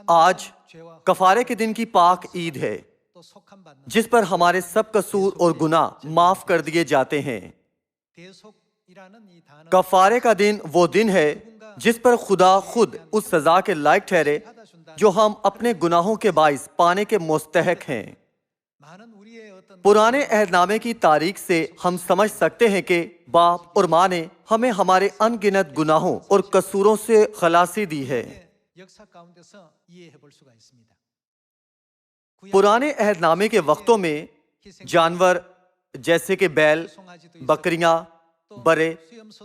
آج کفارے کے دن کی پاک عید ہے جس پر ہمارے سب قصور اور گناہ معاف کر دیے جاتے ہیں۔ کفارے کا دن وہ دن ہے جس پر خدا خود اس سزا کے لائق ٹھہرے جو ہم اپنے گناہوں کے باعث پانے کے مستحق ہیں۔ پرانے عہد نامے کی تاریخ سے ہم سمجھ سکتے ہیں کہ باپ اور ماں نے ہمیں ہمارے ان گنت گناہوں اور قصوروں سے خلاصی دی ہے۔ پرانے عہد نامے کے وقتوں میں جانور جیسے کہ بیل، بکریاں، برے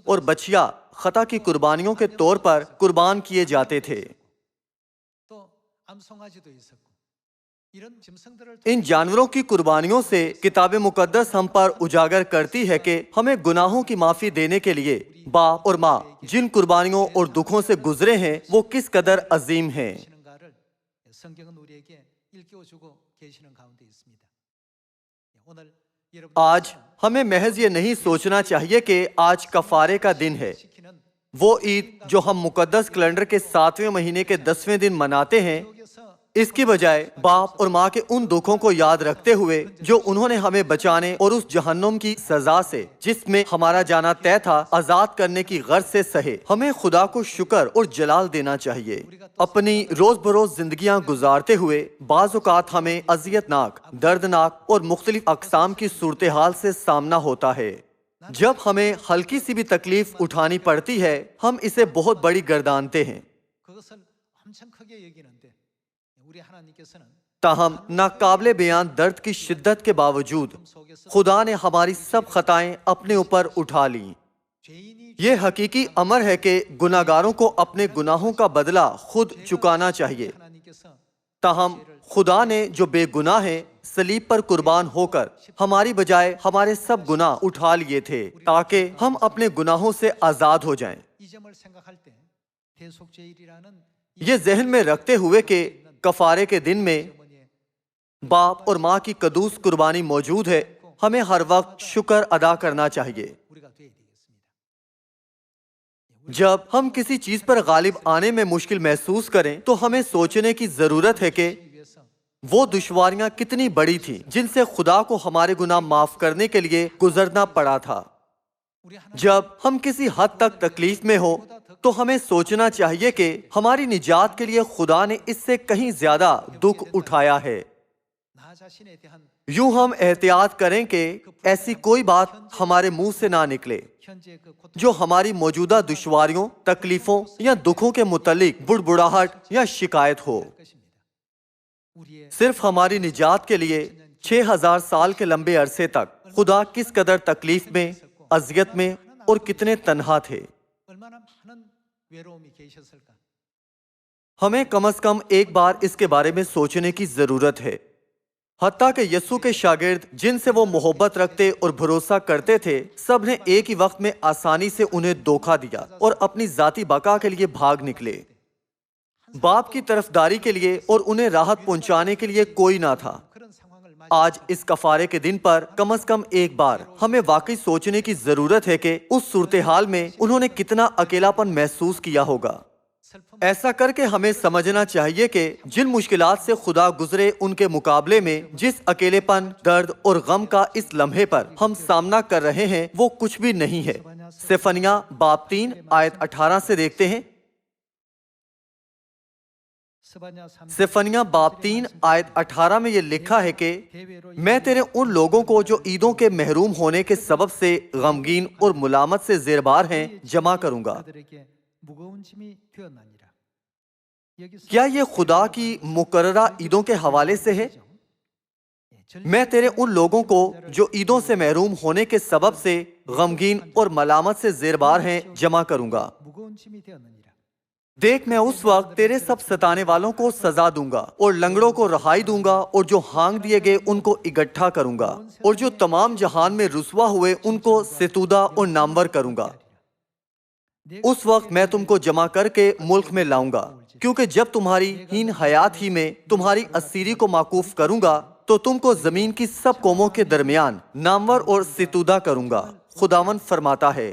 اور بچیا خطا کی قربانیوں کے طور پر قربان کیے جاتے تھے۔ ان جانوروں کی قربانیوں سے کتاب مقدس ہم پر اجاگر کرتی ہے کہ ہمیں گناہوں کی معافی دینے کے لیے باپ اور ماں جن قربانیوں اور دکھوں سے گزرے ہیں وہ کس قدر عظیم ہیں۔ آج ہمیں محض یہ نہیں سوچنا چاہیے کہ آج کفارے کا دن ہے، وہ عید جو ہم مقدس کیلنڈر کے 7ویں مہینے کے 10ویں دن مناتے ہیں۔ اس کی بجائے باپ اور ماں کے ان دکھوں کو یاد رکھتے ہوئے جو انہوں نے ہمیں بچانے اور اس جہنم کی سزا سے جس میں ہمارا جانا طے تھا آزاد کرنے کی غرض سے سہے، ہمیں خدا کو شکر اور جلال دینا چاہیے۔ اپنی روز بروز زندگیاں گزارتے ہوئے بعض اوقات ہمیں اذیت ناک، دردناک اور مختلف اقسام کی صورتحال سے سامنا ہوتا ہے۔ جب ہمیں ہلکی سی بھی تکلیف اٹھانی پڑتی ہے ہم اسے بہت بڑی گردانتے ہیں، تاہم ناقابل بیان درد کی شدت کے باوجود خدا نے ہماری سب خطائیں اپنے اوپر اٹھا لیں۔ یہ حقیقی امر ہے کہ گناہگاروں کو اپنے گناہوں کا بدلہ خود چکانا چاہیے، تاہم خدا نے جو بے گناہ ہیں صلیب پر قربان ہو کر ہماری بجائے ہمارے سب گناہ اٹھا لیے تھے تاکہ ہم اپنے گناہوں سے آزاد ہو جائیں۔ یہ ذہن میں رکھتے ہوئے کہ کفارے کے دن میں باپ اور ماں کی قدوس قربانی موجود ہے، ہمیں ہر وقت شکر ادا کرنا چاہیے۔ جب ہم کسی چیز پر غالب آنے میں مشکل محسوس کریں تو ہمیں سوچنے کی ضرورت ہے کہ وہ دشواریاں کتنی بڑی تھیں جن سے خدا کو ہمارے گناہ معاف کرنے کے لیے گزرنا پڑا تھا۔ جب ہم کسی حد تک تکلیف میں ہو تو ہمیں سوچنا چاہیے کہ ہماری نجات کے لیے خدا نے اس سے کہیں زیادہ دکھ اٹھایا ہے۔ یوں ہم احتیاط کریں کہ ایسی کوئی بات ہمارے منہ سے نہ نکلے جو ہماری موجودہ دشواریوں، تکلیفوں یا دکھوں کے متعلق بڑبڑاہٹ یا شکایت ہو۔ صرف ہماری نجات کے لیے 6000 سال کے لمبے عرصے تک خدا کس قدر تکلیف میں، اذیت میں اور کتنے تنہا تھے۔ ہمیں کم از کم ایک بار اس کے بارے میں سوچنے کی ضرورت ہے۔ حتیٰ کہ یسوع کے شاگرد جن سے وہ محبت رکھتے اور بھروسہ کرتے تھے سب نے ایک ہی وقت میں آسانی سے انہیں دھوکہ دیا اور اپنی ذاتی بقا کے لیے بھاگ نکلے۔ باپ کی طرفداری کے لیے اور انہیں راحت پہنچانے کے لیے کوئی نہ تھا۔ آج اس کفارے کے دن پر کم از کم ایک بار ہمیں واقعی سوچنے کی ضرورت ہے کہ اس صورتحال میں انہوں نے کتنا اکیلا پن محسوس کیا ہوگا۔ ایسا کر کے ہمیں سمجھنا چاہیے کہ جن مشکلات سے خدا گزرے ان کے مقابلے میں جس اکیلے پن، درد اور غم کا اس لمحے پر ہم سامنا کر رہے ہیں وہ کچھ بھی نہیں ہے۔ سفنیہ باب 3 آیت 18 سے دیکھتے ہیں۔ سفنیہ باب 3 آیت 18 میں یہ لکھا ہے کہ میں تیرے ان لوگوں کو جو عیدوں کے محروم ہونے کے سبب سے غمگین اور ملامت سے زیربار ہیں جمع کروں گا۔ کیا یہ خدا کی مقررہ عیدوں کے حوالے سے ہے؟ میں تیرے ان لوگوں کو جو عیدوں سے محروم ہونے کے سبب سے غمگین اور ملامت سے زیربار ہیں جمع کروں گا۔ دیکھ میں اس وقت تیرے سب ستانے والوں کو سزا دوں گا اور لنگڑوں کو رہائی دوں گا اور جو ہانگ دیے گئے ان کو اکٹھا کروں گا اور جو تمام جہان میں رسوا ہوئے ان کو ستودہ اور نامور کروں گا۔ اس وقت میں تم کو جمع کر کے ملک میں لاؤں گا، کیونکہ جب تمہاری ہین حیات ہی میں تمہاری اسیری کو موقوف کروں گا تو تم کو زمین کی سب قوموں کے درمیان نامور اور ستودہ کروں گا، خداوند فرماتا ہے۔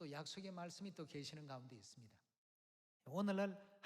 또 약속의 말씀이 또 계시는 가운데 있습니다. 오늘날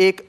1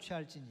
취할지니라.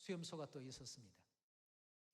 수염소가 또 있었습니다.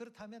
그렇다면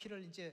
피를 이제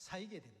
사이게 됩니다.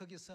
거기서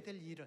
될 일을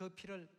그 피를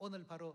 오늘 바로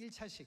1차씩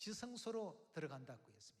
지성소로 들어간다고 했습니다.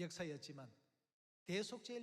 역사였지만 대속제일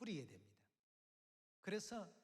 뿌리게 됩니다. 그래서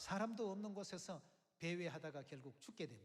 사람도 없는 곳에서 배회하다가 결국 죽게 됩니다.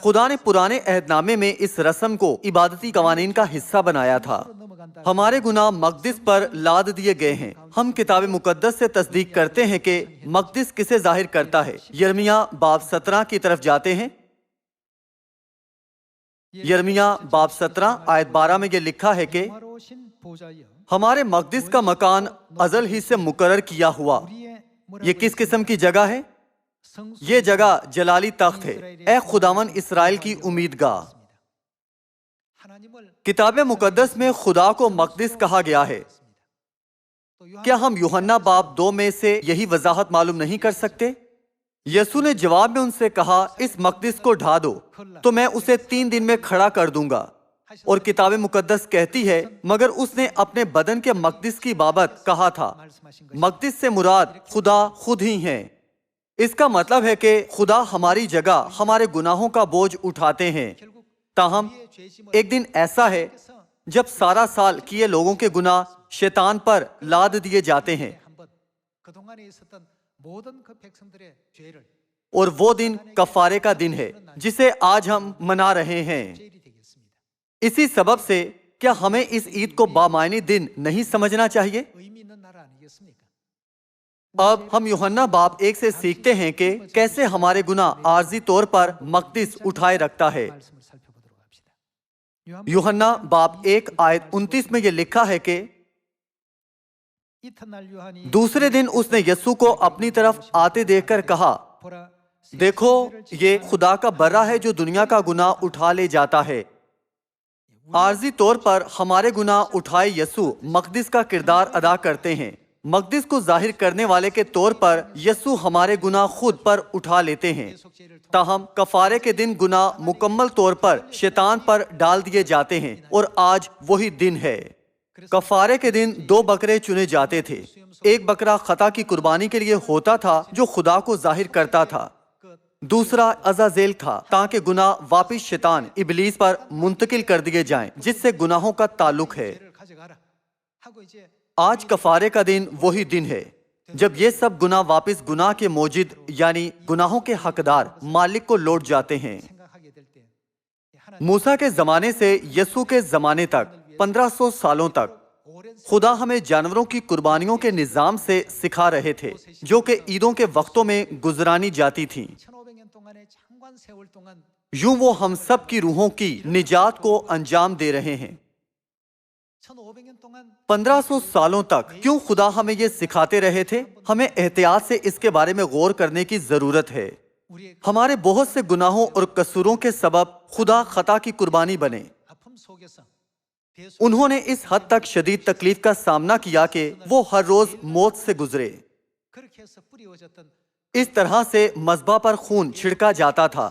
خدا نے پرانے عہد نامے میں اس رسم کو عبادتی قوانین کا حصہ بنایا تھا۔ ہمارے گناہ مقدس پر لاد دیے گئے ہیں۔ ہم کتاب مقدس سے تصدیق کرتے ہیں کہ مقدس کسے ظاہر کرتا ہے۔ یرمیہ باب 17 کی طرف جاتے ہیں۔ یرمیہ باب 17 آیت 12 میں یہ لکھا ہے کہ ہمارے مقدس کا مکان ازل ہی سے مقرر کیا ہوا۔ یہ کس قسم کی جگہ ہے؟ یہ جگہ جلالی تخت ہے، اے خداون اسرائیل کی امیدگاہ۔ کتاب مقدس میں خدا کو مقدس کہا گیا ہے۔ کیا ہم یوحنا باب 2 میں سے یہی وضاحت معلوم نہیں کر سکتے؟ یسوع نے جواب میں ان سے کہا، اس مقدس کو ڈھا دو تو میں اسے 3 دن میں کھڑا کر دوں گا۔ اور کتاب مقدس کہتی ہے، مگر اس نے اپنے بدن کے مقدس کی بابت کہا تھا۔ مقدس سے مراد خدا خود ہی ہیں۔ اس کا مطلب ہے کہ خدا ہماری جگہ ہمارے گناہوں کا بوجھ اٹھاتے ہیں۔ تاہم ایک دن ایسا ہے جب سارا سال کیے لوگوں کے گناہ شیطان پر لاد دیے جاتے ہیں، اور وہ دن کفارے کا دن ہے جسے آج ہم منا رہے ہیں۔ اسی سبب سے کیا ہمیں اس عید کو بامعنی دن نہیں سمجھنا چاہیے؟ اب ہم یوحنا باب 1 سے سیکھتے ہیں کہ کیسے ہمارے گناہ عارضی طور پر مقدس اٹھائے رکھتا ہے۔ یوحنا باب 1 آیت 29 میں یہ لکھا ہے کہ دوسرے دن اس نے یسوع کو اپنی طرف آتے دیکھ کر کہا، دیکھو یہ خدا کا برہ ہے جو دنیا کا گناہ اٹھا لے جاتا ہے۔ عارضی طور پر ہمارے گناہ اٹھائے یسوع مقدس کا کردار ادا کرتے ہیں۔ مقدس کو ظاہر کرنے والے کے طور پر یسوع ہمارے گناہ خود پر اٹھا لیتے ہیں۔ تاہم کفارے کے دن گناہ مکمل طور پر شیطان پر ڈال دیے جاتے ہیں، اور آج وہی دن ہے۔ کفارے کے دن 2 بکرے چنے جاتے تھے۔ ایک بکرا خطا کی قربانی کے لیے ہوتا تھا جو خدا کو ظاہر کرتا تھا، دوسرا عزازیل تھا تاکہ گناہ واپس شیطان ابلیس پر منتقل کر دیے جائیں جس سے گناہوں کا تعلق ہے۔ آج کفارے کا دن وہی دن ہے جب یہ سب گناہ واپس گناہ کے موجد یعنی گناہوں کے حقدار مالک کو لوٹ جاتے ہیں۔ موسیٰ کے زمانے سے یسوع کے زمانے تک 1500 سالوں تک خدا ہمیں جانوروں کی قربانیوں کے نظام سے سکھا رہے تھے جو کہ عیدوں کے وقتوں میں گزرانی جاتی تھیں۔ یوں وہ ہم سب کی روحوں کی نجات کو انجام دے رہے ہیں۔ 1500 سالوں تک کیوں خدا ہمیں یہ سکھاتے رہے تھے؟ ہمیں احتیاط سے اس کے بارے میں غور کرنے کی ضرورت ہے۔ ہمارے بہت سے گناہوں اور قصوروں کے سبب خدا خطا کی قربانی بنے۔ انہوں نے اس حد تک شدید تکلیف کا سامنا کیا کہ وہ ہر روز موت سے گزرے۔ اس طرح سے مذبح پر خون چھڑکا جاتا تھا۔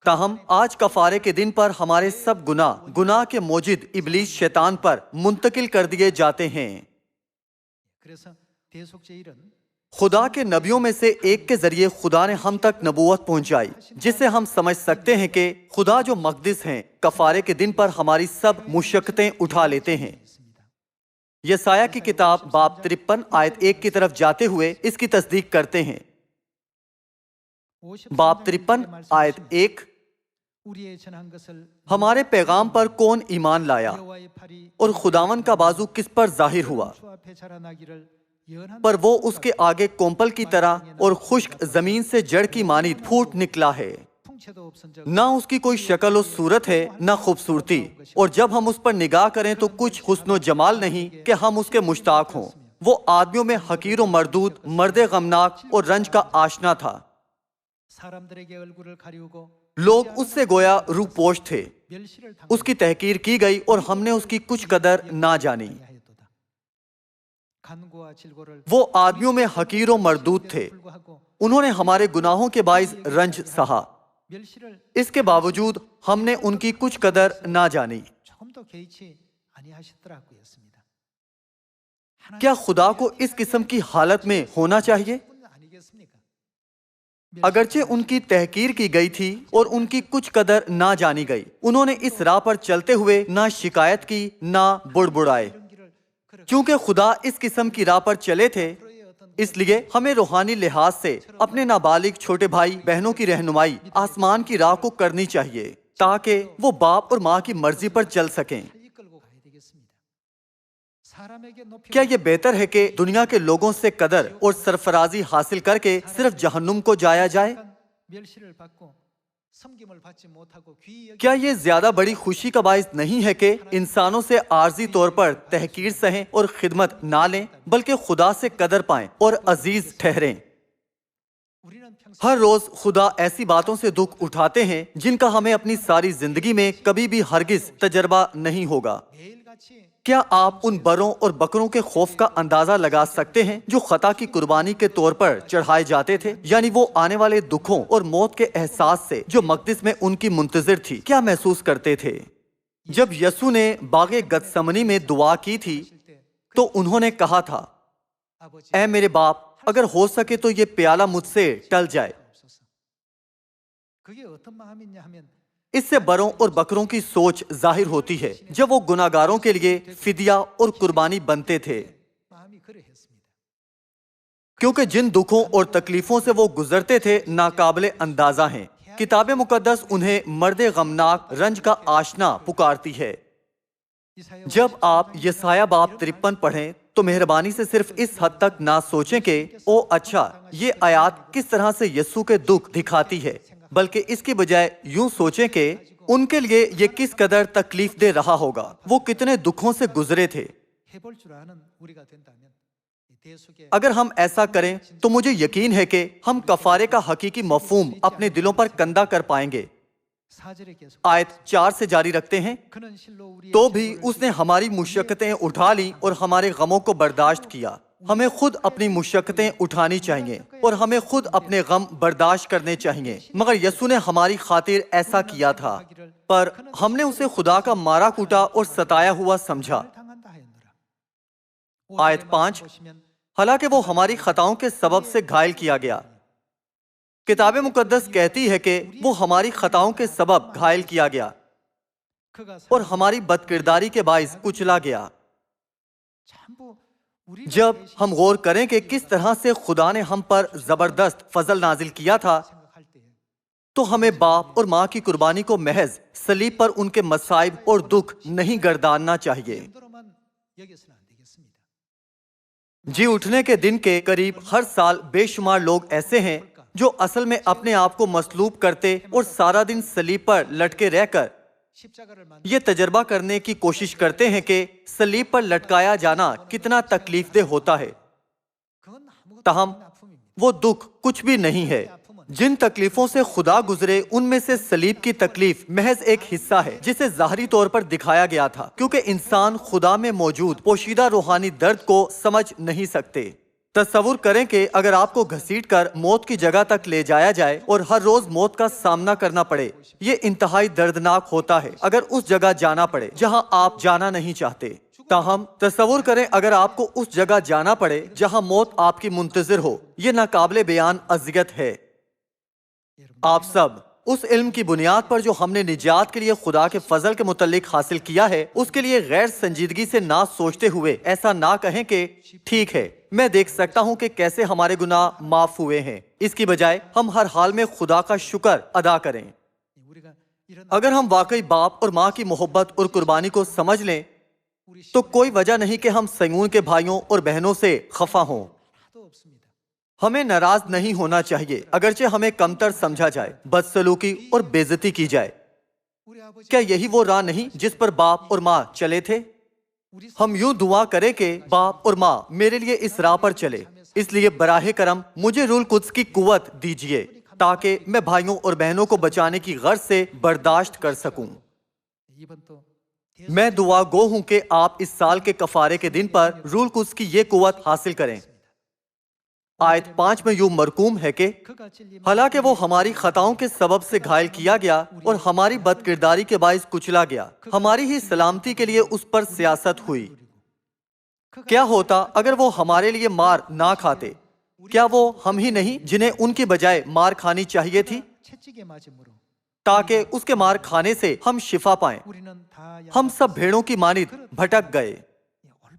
تاہم آج کفارے کے دن پر ہمارے سب گناہ کے موجد ابلیس شیطان پر منتقل کر دیے جاتے ہیں۔ خدا کے نبیوں میں سے ایک کے ذریعے خدا نے ہم تک نبوت پہنچائی جس سے ہم سمجھ سکتے ہیں کہ خدا جو مقدس ہیں کفارے کے دن پر ہماری سب مشقتیں اٹھا لیتے ہیں۔ یسایہ کی کتاب باب 53 آیت 1 کی طرف جاتے ہوئے اس کی تصدیق کرتے ہیں۔ باب 53 آیت 1، ہمارے پیغام پر کون ایمان لایا اور خداون کا بازو کس پر ظاہر ہوا؟ پر وہ اس کے آگے کومپل کی طرح اور خشک زمین سے جڑ کی مانند پھوٹ نکلا ہے۔ نہ اس کی کوئی شکل و صورت ہے نہ خوبصورتی، اور جب ہم اس پر نگاہ کریں تو کچھ حسن و جمال نہیں کہ ہم اس کے مشتاق ہوں۔ وہ آدمیوں میں حقیر و مردود، مرد غمناک اور رنج کا آشنا تھا۔ لوگ اس سے گویا روح پوش تھے۔ اس کی تحقیر کی گئی اور ہم نے اس کی کچھ قدر نہ جانی۔ وہ آدمیوں میں حقیر و مردود تھے، انہوں نے ہمارے گناہوں کے باعث رنج سہا، اس کے باوجود ہم نے ان کی کچھ قدر نہ جانی۔ کیا خدا کو اس قسم کی حالت میں ہونا چاہیے؟ اگرچہ ان کی تحقیر کی گئی تھی اور ان کی کچھ قدر نہ جانی گئی، انہوں نے اس راہ پر چلتے ہوئے نہ شکایت کی نہ بڑبڑائے۔ کیونکہ خدا اس قسم کی راہ پر چلے تھے اس لیے ہمیں روحانی لحاظ سے اپنے نابالغ چھوٹے بھائی بہنوں کی رہنمائی آسمان کی راہ کو کرنی چاہیے تاکہ وہ باپ اور ماں کی مرضی پر چل سکیں۔ 이끌고 가야 되겠습니다. 사람에게 높이 کیا یہ بہتر ہے کہ دنیا کے لوگوں سے قدر اور سرفرازی حاصل کر کے صرف جہنم کو جایا جائے؟ 멸시를 받고 섬김을 받지 못하고 귀히 여기 کیا یہ زیادہ بڑی خوشی کا باعث نہیں ہے کہ انسانوں سے عارضی طور پر تحقیر سہیں اور خدمت نہ لیں بلکہ خدا سے قدر پائیں اور عزیز ٹھہریں؟ 우리는 평생 ہر روز خدا ایسی باتوں سے دکھ اٹھاتے ہیں جن کا ہمیں اپنی ساری زندگی میں کبھی بھی ہرگز تجربہ نہیں ہوگا۔ 매일같이 کیا آپ ان بروں اور بکروں کے خوف کا اندازہ لگا سکتے ہیں جو خطا کی قربانی کے طور پر چڑھائے جاتے تھے؟ یعنی وہ آنے والے دکھوں اور موت کے احساس سے جو مقدس میں ان کی منتظر تھی کیا محسوس کرتے تھے؟ جب یسوع نے باغ گتسمنی میں دعا کی تھی تو انہوں نے کہا تھا، 아버지 اے میرے باپ، اگر ہو سکے تو یہ پیالہ مجھ سے ٹل جائے۔ 없소서. 그게 어떤 마음이냐 하면 اس سے بروں اور بکروں کی سوچ ظاہر ہوتی ہے جب وہ گناہگاروں کے لیے فدیہ اور قربانی بنتے تھے، 마음이 그러했습니다. کیونکہ جن دکھوں اور تکلیفوں سے وہ گزرتے تھے ناقابل اندازہ ہیں۔ کتاب مقدس انہیں مرد غمناک رنج کا آشنا پکارتی ہے۔ 이사야 جب آپ یسایہ باب 53 پڑھیں تو مہربانی سے صرف اس حد تک نہ سوچیں کہ او اچھا یہ آیات کس طرح سے یسوع کے دکھ دکھاتی ہے، بلکہ اس کی بجائے یوں سوچیں کہ ان کے لیے یہ کس قدر تکلیف دہ رہا ہوگا، وہ کتنے دکھوں سے گزرے تھے۔ 해볼 줄 아는 우리가 된다면 이 대속의 اگر ہم ایسا کریں تو مجھے یقین ہے کہ ہم کفارے کا حقیقی مفہوم اپنے دلوں پر کندہ کر پائیں گے۔ 4절에 계속 آیت 4 سے جاری رکھتے ہیں، 그는 실로 우리의 تو بھی اس نے ہماری مشقتیں اٹھا لیں اور ہمارے غموں کو برداشت کیا۔ ہمیں خود اپنی مشقتیں اٹھانی چاہیے اور ہمیں خود اپنے غم برداشت کرنے چاہیے، مگر یسوع نے ہماری خاطر ایسا کیا تھا، پر ہم نے اسے خدا کا مارا کوٹا اور ستایا ہوا سمجھا۔ 당한다 하였노라. آیت 5، حالانکہ وہ ہماری خطاؤں کے سبب سے گھائل کیا گیا۔ کتاب مقدس کہتی ہے کہ وہ ہماری خطاؤں کے سبب گھائل کیا گیا 그가 اور ہماری بد کرداری کے باعث کچلا گیا۔ 전부 우리가 جب 대신 ہم غور کریں کہ کس طرح سے خدا نے ہم پر زبردست فضل نازل کیا تھا 생각할 때 تو ہمیں باپ اور ماں کی قربانی کو محض صلیب پر ان کے مصائب اور دکھ نہیں گرداننا چاہیے۔ 정도로만 여겨서는 안 되겠습니다. جی اٹھنے کے دن کے قریب ہر سال بے شمار لوگ ایسے ہیں جو اصل میں اپنے آپ کو مصلوب کرتے اور سارا دن صلیب پر لٹکے رہ کر 십자가를 만 یہ تجربہ کرنے کی کوشش کرتے ہیں کہ صلیب پر لٹکایا جانا کتنا تکلیف دہ ہوتا ہے۔ 그건 아무것도 تاہم 아닌 아픔입니다. وہ دکھ کچھ بھی نہیں ہے۔ جن تکلیفوں سے خدا گزرے ان میں سے صلیب کی تکلیف محض ایک حصہ ہے جسے ظاہری طور پر دکھایا گیا تھا، کیونکہ انسان خدا میں موجود پوشیدہ روحانی درد کو سمجھ نہیں سکتے۔ تصور کریں کہ اگر آپ کو گھسیٹ کر موت کی جگہ تک لے جایا جائے اور ہر روز موت کا سامنا کرنا پڑے، یہ انتہائی دردناک ہوتا ہے اگر اس جگہ جانا پڑے جہاں آپ جانا نہیں چاہتے۔ تاہم تصور کریں اگر آپ کو اس جگہ جانا پڑے جہاں موت آپ کی منتظر ہو، یہ ناقابل بیان اذیت ہے۔ آپ سب اس علم کی بنیاد پر جو ہم نے نجات کے لیے خدا کے فضل کے متعلق حاصل کیا ہے، اس کے لیے غیر سنجیدگی سے نہ سوچتے ہوئے ایسا نہ کہیں کہ ٹھیک ہے، میں دیکھ سکتا ہوں کہ کیسے ہمارے گناہ معاف ہوئے ہیں۔ اس کی بجائے ہم ہر حال میں خدا کا شکر ادا کریں۔ 우리가 이런 اگر ہم واقعی باپ اور ماں کی محبت اور قربانی کو سمجھ لیں 우리 تو کوئی وجہ نہیں کہ ہم سیون کے بھائیوں اور بہنوں سے خفا ہوں۔ 하나도 없습니다. ہمیں ناراض نہیں ہونا چاہیے اگرچہ ہمیں کمتر سمجھا جائے، بدسلوکی اور بےعزتی کی جائے۔ 우리 아버지 کیا یہی وہ راہ نہیں جس پر باپ اور ماں چلے تھے؟ 우리 ہم یوں دعا کریں کہ باپ اور ماں میرے لیے اس راہ پر چلے، اس لیے براہ کرم مجھے روح القدس کی قوت دیجیے تاکہ میں بھائیوں اور بہنوں کو بچانے کی غرض سے برداشت کر سکوں۔ 이번 또 میں دعا گو ہوں کہ آپ اس سال کے کفارے کے دن پر روح القدس کی یہ قوت حاصل کریں۔ آیت 5 میں یوں مرقوم ہے کہ 그가 찔림 حالانکہ وہ ہماری خطاؤں کے سبب سے گھائل کیا گیا اور ہماری بد کرداری کے باعث کچلا گیا، ہماری ہی سلامتی کے لیے اس پر سیاست ہوئی۔ کیا ہوتا اگر وہ ہمارے لیے مار نہ کھاتے؟ کیا وہ ہم ہی نہیں جنہیں ان کی بجائے مار کھانی چاہیے تھی 채찍에 맞음으로 تاکہ اس کے مار کھانے سے ہم شفا پائیں؟ 우리는 다 ہم سب بھیڑوں کی مانند بھٹک گئے،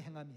행하며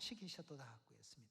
시기셔도 다 갖고 있습니다.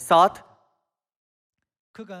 7, 그가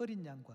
어린 양과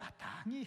마땅히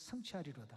성취하리로다.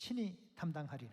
친히 담당하리라.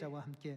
자와 함께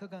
그가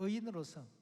의인으로서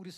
우리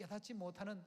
깨닫지 못하는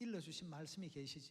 일러주신 말씀이 계시죠.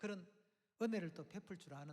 그런 은혜를 또 베풀 줄 아는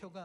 표가